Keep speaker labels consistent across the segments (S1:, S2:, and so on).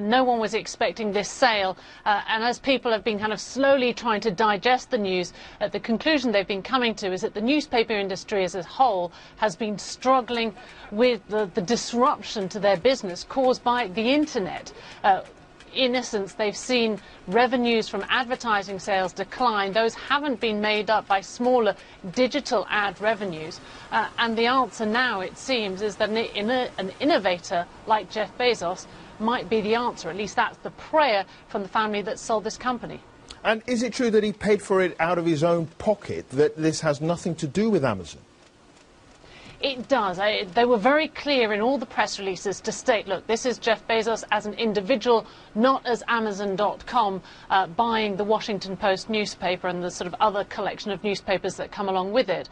S1: No one was expecting this sale, and as people have been kind of slowly trying to digest the news, the conclusion they've been coming to is that the newspaper industry as a whole has been struggling with the disruption to their business caused by the internet. In essence, they've seen revenues from advertising sales decline. Those haven't been made up by smaller digital ad revenues. And the answer now, it seems, is that an innovator like Jeff Bezos might be the answer. At least that's the prayer from the family that sold this company.
S2: And is it true that he paid for it out of his own pocket, that this has nothing to do with Amazon?
S1: It does. They were very clear in all the press releases to state, look, this is Jeff Bezos as an individual, not as Amazon.com buying the Washington Post newspaper and the sort of other collection of newspapers that come along with it.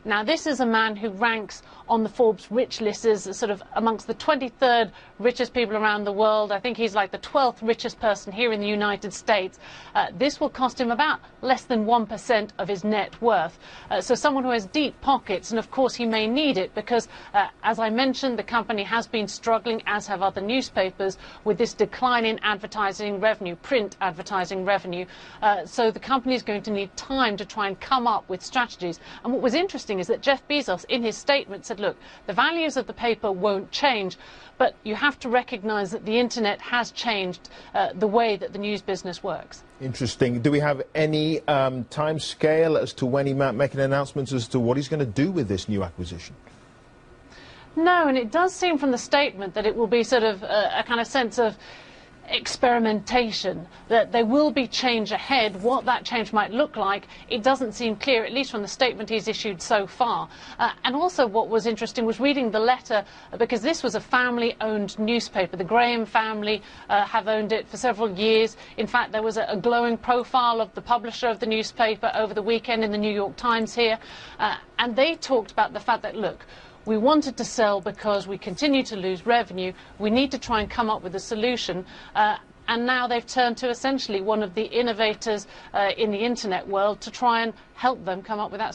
S1: Now, this is a man who ranks on the Forbes rich list as sort of amongst the 23rd richest people around the world. I think he's like the 12th richest person here in the United States. This will cost him about less than 1% of his net worth. So someone who has deep pockets, and of course he may need it because, as I mentioned, the company has been struggling, as have other newspapers, with this decline in advertising revenue, print advertising revenue. So the company is going to need time to try and come up with strategies. And what was interesting is that Jeff Bezos, in his statement, said, look, the values of the paper won't change, but you have to recognise that the internet has changed the way that the news business works.
S2: Interesting. Do we have any time scale as to when he might make an announcement as to what he's going to do with this new acquisition?
S1: No, and it does seem from the statement that it will be sort of a kind of sense of experimentation, that there will be change ahead. What that change might look like, it doesn't seem clear, at least from the statement he's issued so far. And also what was interesting was reading the letter, because this was a family-owned newspaper. The Graham family have owned it for several years. In fact, there was a glowing profile of the publisher of the newspaper over the weekend in the New York Times here, and they talked about the fact that, look, we wanted to sell because we continue to lose revenue. We need to try and come up with a solution. And now they've turned to essentially one of the innovators in the internet world to try and help them come up with that solution.